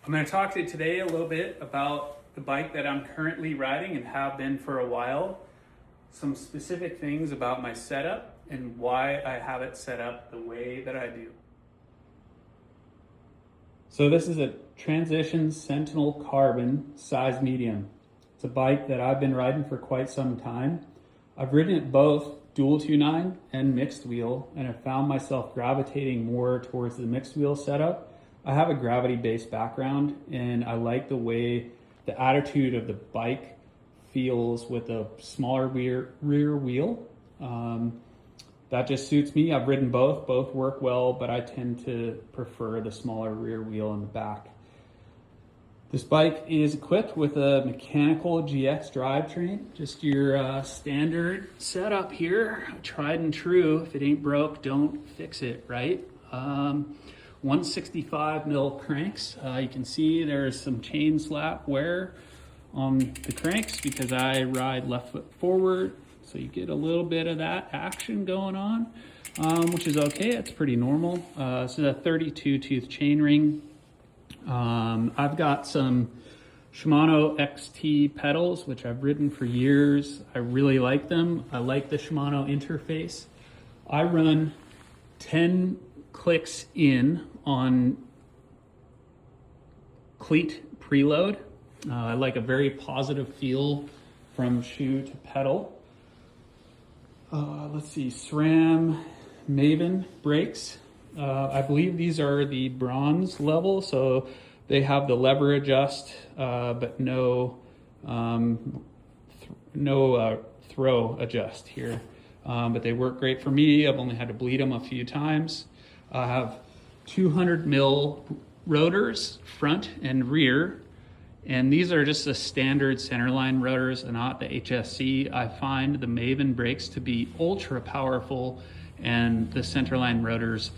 I'm going to talk to you today a little bit about the bike that I'm currently riding and have been for a while. Some specific things about my setup and why I have it set up the way that I do. So this is a Transition Sentinel Carbon size medium. It's a bike that I've been riding for quite some time. I've ridden it both dual 2.9 and mixed wheel, and have found myself gravitating more towards the mixed wheel setup. I have a gravity-based background, and I like the way the attitude of the bike feels with a smaller rear wheel. That just suits me. I've ridden both work well, but I tend to prefer the smaller rear wheel in the back. This bike is equipped with a mechanical GX drivetrain, just your standard setup here, tried and true. If it ain't broke, don't fix it, right? 165 mil cranks. You can see there's some chain slap wear on the cranks because I ride left foot forward. So you get a little bit of that action going on, which is okay. It's pretty normal. This is a 32 tooth chain ring. I've got some Shimano XT pedals, which I've ridden for years. I really like them. I like the Shimano interface. I run 10 clicks in on cleat preload. I like a very positive feel from shoe to pedal. Let's see, SRAM Maven brakes. I believe these are the bronze level, so they have the lever adjust, but no throw adjust here. But they work great for me. I've only had to bleed them a few times. I have 200 mil rotors, front and rear. And these are just the standard centerline rotors and not the HSC. I find the Maven brakes to be ultra powerful, and the centerline rotors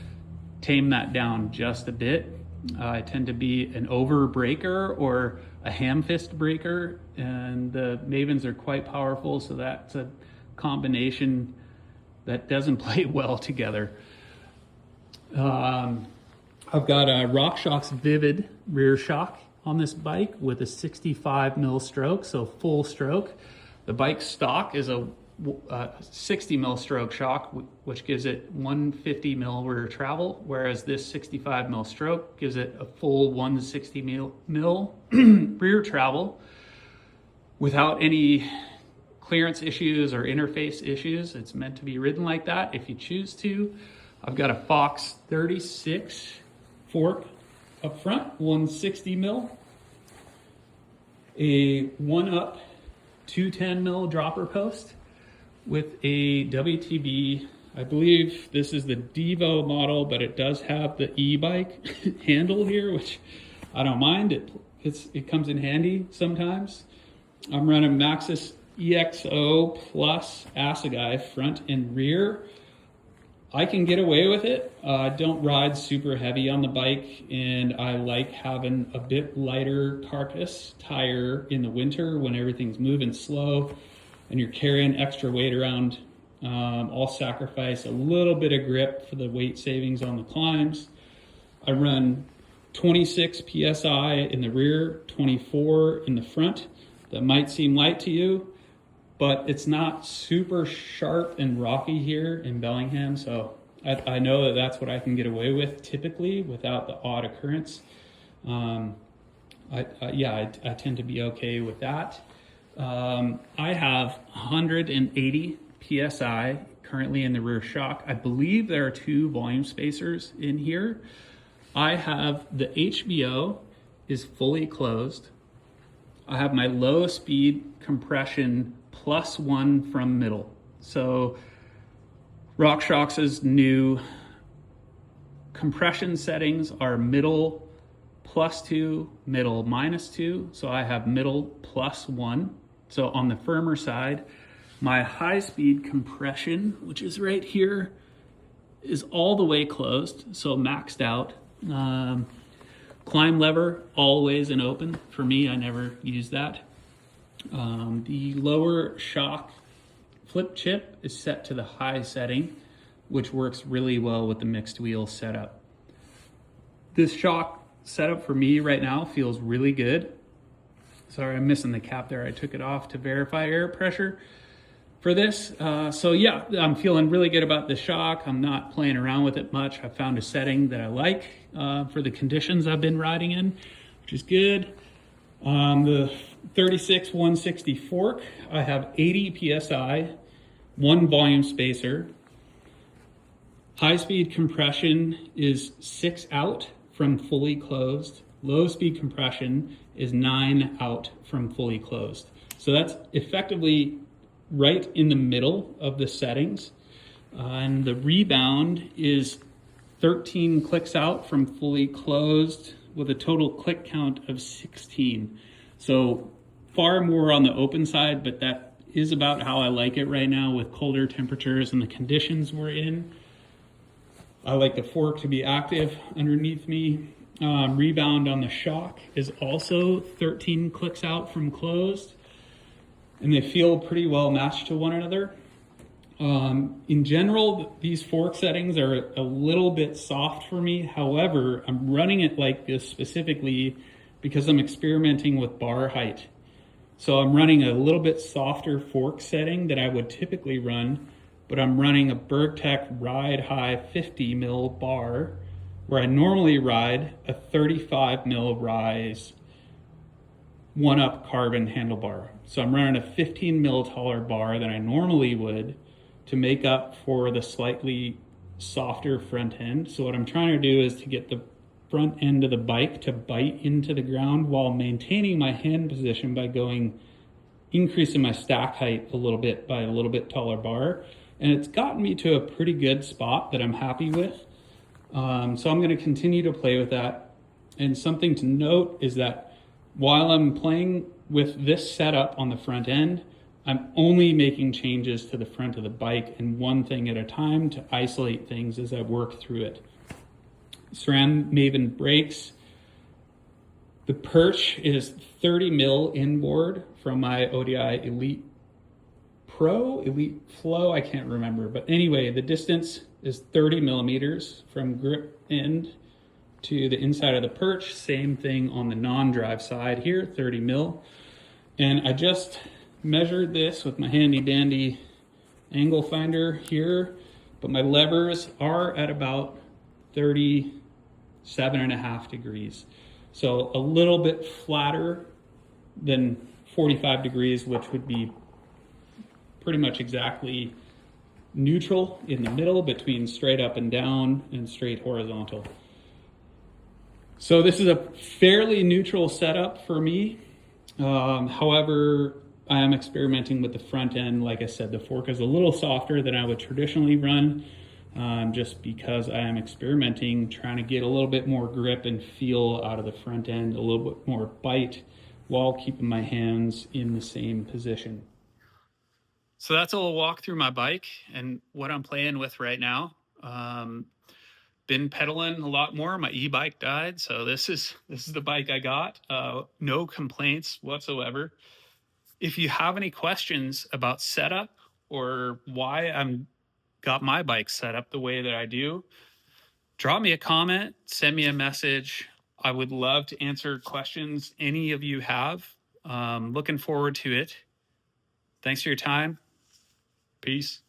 tame that down just a bit. I tend to be an over braker or a ham fist braker, and the Mavens are quite powerful, so that's a combination that doesn't play well together. I've got a RockShox Vivid rear shock on this bike with a 65 mil stroke, so full stroke. The bike stock is a 60 mil stroke shock, which gives it 150 mil rear travel, whereas this 65 mil stroke gives it a full 160 mil rear travel without any clearance issues or interface issues. It's meant to be ridden like that if you choose to. I've got a Fox 36 fork up front, 160 mil, a 1-up 210 mil dropper post with a WTB. I believe this is the Devo model, but it does have the e-bike handle here, which I don't mind. It comes in handy sometimes. I'm running Maxxis EXO plus Assegai front and rear. I can get away with it. I don't ride super heavy on the bike, and I like having a bit lighter carcass tire in the winter when everything's moving slow and you're carrying extra weight around. I'll sacrifice a little bit of grip for the weight savings on the climbs. I run 26 PSI in the rear, 24 in the front. That might seem light to you, but it's not super sharp and rocky here in Bellingham, so I know that that's what I can get away with typically without the odd occurrence. I tend to be okay with that. I have 180 PSI currently in the rear shock. I believe there are 2 volume spacers in here. I have the HBO is fully closed. I have my low speed compression +1 from middle. So RockShox's new compression settings are middle +2, middle -2. So I have middle +1. So on the firmer side, my high speed compression, which is right here, is all the way closed, so maxed out. Climb lever, always and open. For me, I never use that. The lower shock flip chip is set to the high setting, which works really well with the mixed wheel setup. This shock setup for me right now feels really good. Sorry, I'm missing the cap there. I took it off to verify air pressure for this. So yeah, I'm feeling really good about the shock. I'm not playing around with it much. I found a setting that I like for the conditions I've been riding in, which is good. The 36 160 fork, I have 80 PSI, 1 volume spacer. High speed compression is 6 out from fully closed. Low speed compression is 9 out from fully closed. So that's effectively right in the middle of the settings. And the rebound is 13 clicks out from fully closed with a total click count of 16. So far more on the open side, but that is about how I like it right now with colder temperatures and the conditions we're in. I like the fork to be active underneath me. Rebound on the shock is also 13 clicks out from closed, and they feel pretty well matched to one another. In general, these fork settings are a little bit soft for me. However, I'm running it like this specifically because I'm experimenting with bar height. So I'm running a little bit softer fork setting than I would typically run, but I'm running a BergTech Ride High 50 mil bar where I normally ride a 35 mil Rise 1-up carbon handlebar. So I'm running a 15 mil taller bar than I normally would to make up for the slightly softer front end. So what I'm trying to do is to get the front end of the bike to bite into the ground while maintaining my hand position by increasing my stack height a little bit by a little bit taller bar. And it's gotten me to a pretty good spot that I'm happy with. So I'm going to continue to play with that. And something to note is that while I'm playing with this setup on the front end, I'm only making changes to the front of the bike and one thing at a time to isolate things as I work through it. SRAM Maven brakes. The perch is 30 mil inboard from my ODI Elite Flow, I can't remember. But anyway, the distance is 30 millimeters from grip end to the inside of the perch. Same thing on the non-drive side here, 30 mil. And I just measured this with my handy dandy angle finder here, but my levers are at about 37.5 degrees. So a little bit flatter than 45 degrees, which would be pretty much exactly neutral in the middle between straight up and down and straight horizontal. So this is a fairly neutral setup for me. However, I am experimenting with the front end. Like I said, the fork is a little softer than I would traditionally run, just because I am experimenting, trying to get a little bit more grip and feel out of the front end, a little bit more bite while keeping my hands in the same position. So that's a little walk through my bike and what I'm playing with right now. Been pedaling a lot more. My e-bike died, so this is the bike I got. No complaints whatsoever. If you have any questions about setup or why I'm got my bike set up the way that I do, drop me a comment, send me a message. I would love to answer questions any of you have. Looking forward to it. Thanks for your time. Peace.